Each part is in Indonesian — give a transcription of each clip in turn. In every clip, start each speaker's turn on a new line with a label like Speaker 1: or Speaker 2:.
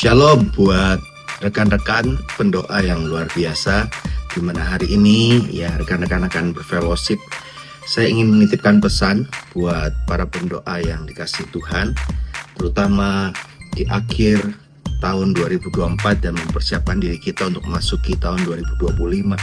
Speaker 1: Shalom buat rekan-rekan pendoa yang luar biasa, di mana hari ini ya rekan-rekan akan berfellowship. Saya ingin menitipkan pesan buat para pendoa yang dikasihi Tuhan, terutama di akhir tahun 2024 dan mempersiapkan diri kita untuk memasuki tahun 2025.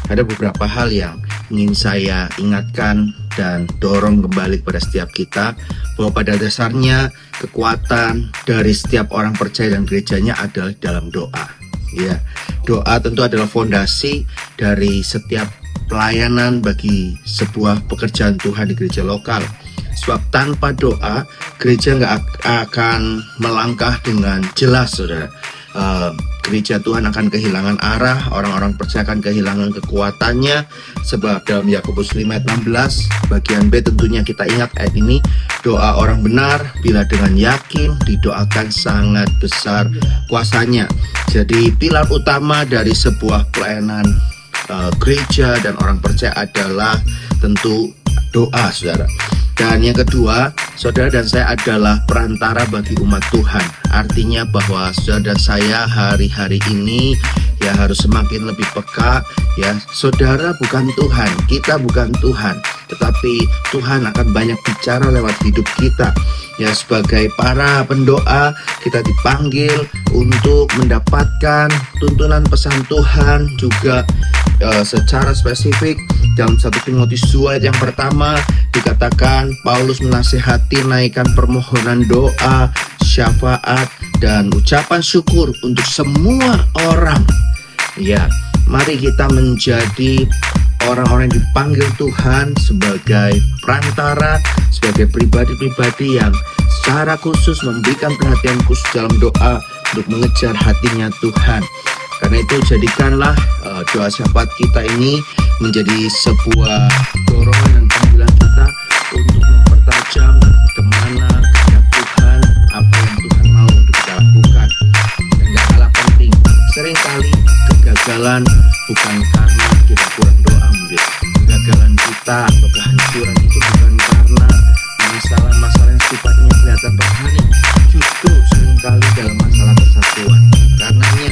Speaker 1: Ada beberapa hal yang ingin saya ingatkan dan dorong kembali kepada setiap kita, bahwa pada dasarnya kekuatan dari setiap orang percaya dan gerejanya adalah dalam doa. Ya, doa tentu adalah fondasi dari setiap pelayanan bagi sebuah pekerjaan Tuhan di gereja lokal. Sebab tanpa doa, gereja nggak akan melangkah dengan jelas, saudara. Gereja Tuhan akan kehilangan arah, orang-orang percaya akan kehilangan kekuatannya. Sebab dalam Yakobus 5 ayat 16 bagian B tentunya kita ingat ayat ini, doa orang benar bila dengan yakin didoakan sangat besar kuasanya. Jadi pilar utama dari sebuah pelayanan gereja dan orang percaya adalah tentu doa, saudara. Dan yang kedua, saudara dan saya adalah perantara bagi umat Tuhan. Artinya bahwa saudara dan saya hari-hari ini ya harus semakin lebih peka. Ya, saudara bukan Tuhan, kita bukan Tuhan, tetapi Tuhan akan banyak bicara lewat hidup kita. Ya, sebagai para pendoa kita dipanggil untuk mendapatkan tuntunan pesan Tuhan juga secara spesifik. Dalam 1 Timotius 2 ayat yang pertama dikatakan Paulus menasihati naikkan permohonan doa, syafaat, dan ucapan syukur untuk semua orang. Ya, mari kita menjadi orang-orang yang dipanggil Tuhan sebagai perantara, sebagai pribadi-pribadi yang secara khusus memberikan perhatian khusus dalam doa untuk mengejar hatinya Tuhan. Karena itu jadikanlah doa syafaat kita ini menjadi sebuah dorongan dan panggilan kita untuk mempertajam kemana kehendak Tuhan, apa yang Tuhan mau untuk kita lakukan. Dan yang kalah penting, seringkali kegagalan bukan karena kita kurang doa mungkin. Kegagalan kita atau kehancuran itu bukan karena masalah-masalah yang sifatnya kelihatan rohani, justru seringkali dalam masalah kesatuan. Karenanya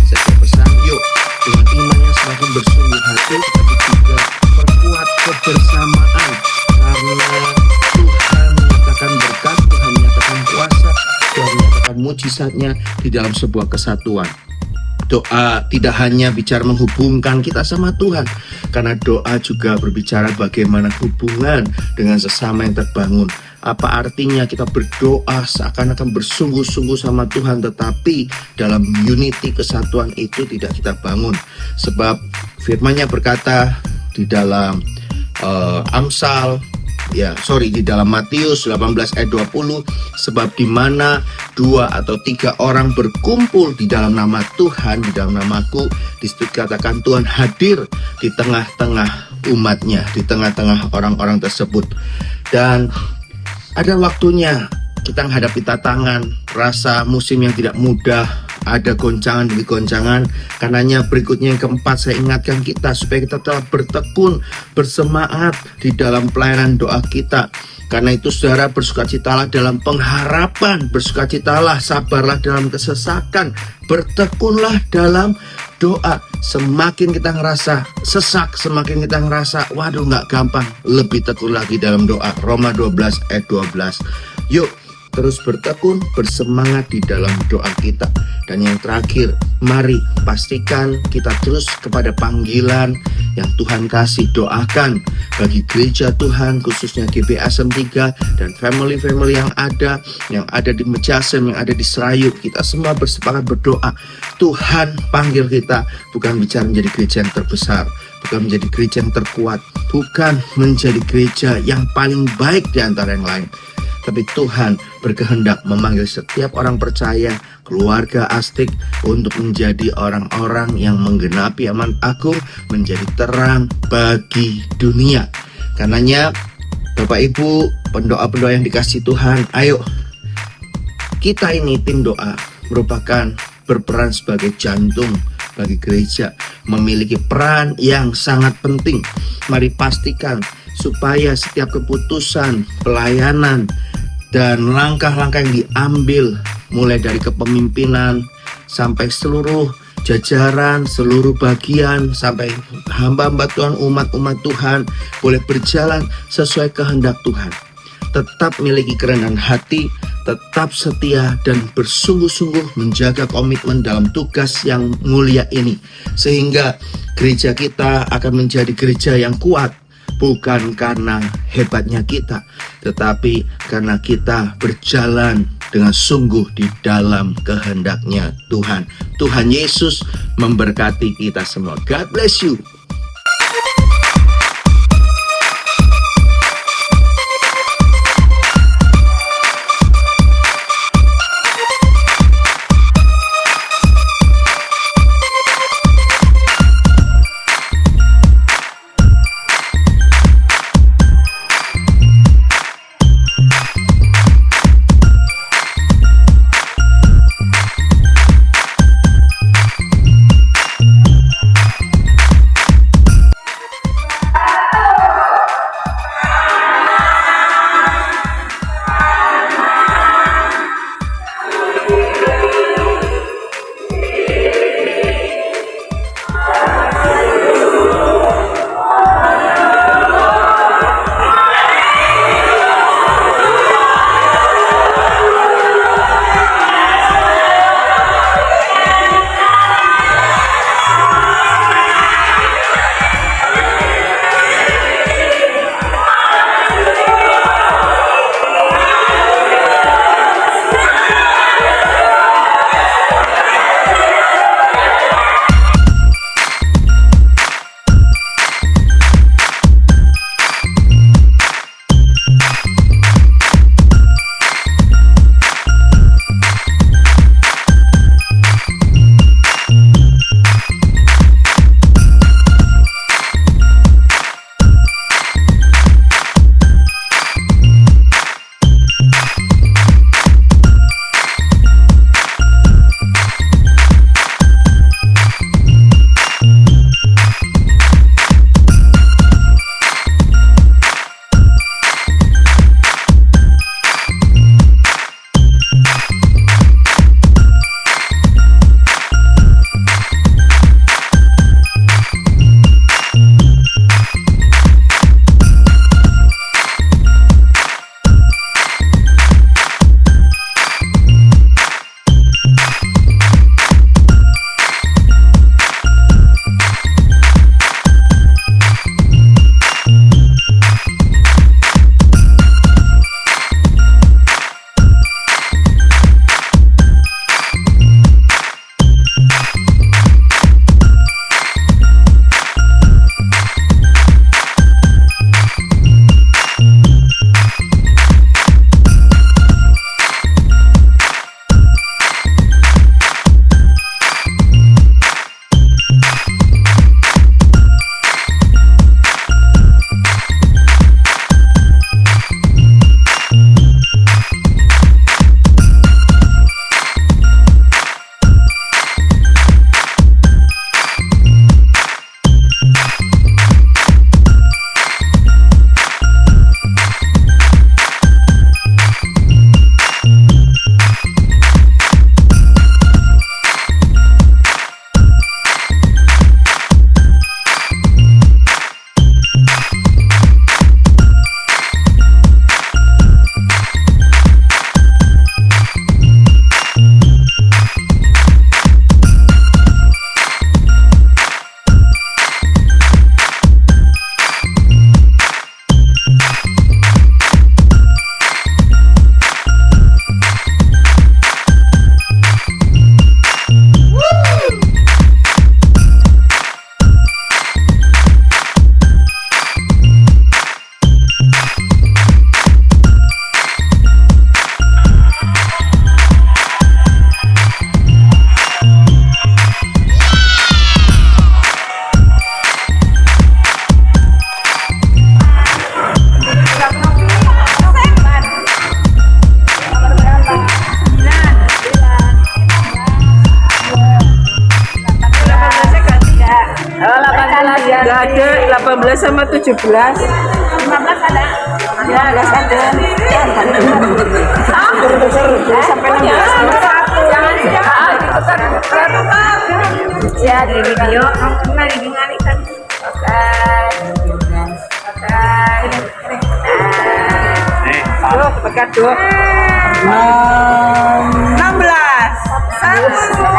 Speaker 1: saya pesan, yuk dengan iman yang semakin bersungguh hati, tapi juga perkuat kebersamaan, karena Tuhan menyatakan berkat, Tuhan menyatakan kuasa, Tuhan menyatakan mujizatnya di dalam sebuah kesatuan. Doa tidak hanya bicara menghubungkan kita sama Tuhan, karena doa juga berbicara bagaimana hubungan dengan sesama yang terbangun. Apa artinya kita berdoa seakan-akan bersungguh-sungguh sama Tuhan, tetapi dalam unity kesatuan itu tidak kita bangun. Sebab firman-Nya berkata di dalam di dalam Matius 18 ayat 20, sebab di mana 2 atau 3 orang berkumpul di dalam nama Tuhan, di dalam namaku, di situ katakan Tuhan hadir di tengah-tengah umatnya, di tengah-tengah orang-orang tersebut. Dan ada waktunya kita menghadapi tantangan, rasa musim yang tidak mudah, ada goncangan demi goncangan. Karenanya berikutnya yang keempat, saya ingatkan kita supaya kita telah bertekun, bersemangat di dalam pelayanan doa kita. Karena itu saudara, bersukacitalah dalam pengharapan, bersukacitalah, sabarlah dalam kesesakan, bertekunlah dalam doa. Semakin kita ngerasa sesak, semakin kita ngerasa waduh gak gampang, lebih tekun lagi dalam doa. Roma 12 ayat 12. Yuk terus bertekun, bersemangat di dalam doa kita. Dan yang terakhir, mari pastikan kita terus kepada panggilan yang Tuhan kasih. Doakan bagi gereja Tuhan, khususnya GBA Asem 3 dan family-family yang ada di Mejasem, yang ada di Serayu. Kita semua bersepakat berdoa. Tuhan panggil kita bukan bicara menjadi gereja yang terbesar, bukan menjadi gereja yang terkuat, bukan menjadi gereja yang paling baik di antara yang lain, tapi Tuhan berkehendak memanggil setiap orang percaya, keluarga Astik, untuk menjadi orang-orang yang menggenapi amanat agung, menjadi terang bagi dunia. Karenanya Bapak Ibu, pendoa-pendoa yang dikasihi Tuhan, ayo kita ini tim doa merupakan berperan sebagai jantung bagi gereja, memiliki peran yang sangat penting. Mari pastikan supaya setiap keputusan, pelayanan, dan langkah-langkah yang diambil mulai dari kepemimpinan sampai seluruh jajaran, seluruh bagian, sampai hamba-hamba Tuhan, umat-umat Tuhan boleh berjalan sesuai kehendak Tuhan. Tetap miliki kerendahan hati, tetap setia dan bersungguh-sungguh menjaga komitmen dalam tugas yang mulia ini. Sehingga gereja kita akan menjadi gereja yang kuat, bukan karena hebatnya kita, tetapi karena kita berjalan dengan sungguh di dalam kehendaknya Tuhan. Tuhan Yesus memberkati kita semua. God bless you.
Speaker 2: ada 18 sama 17. 15 ada. Ya, 15 ada. Sampai 16. Ya, dari video. Nah, di ngalik kan. Oke. Tuh, pekat tuh. 16. 1.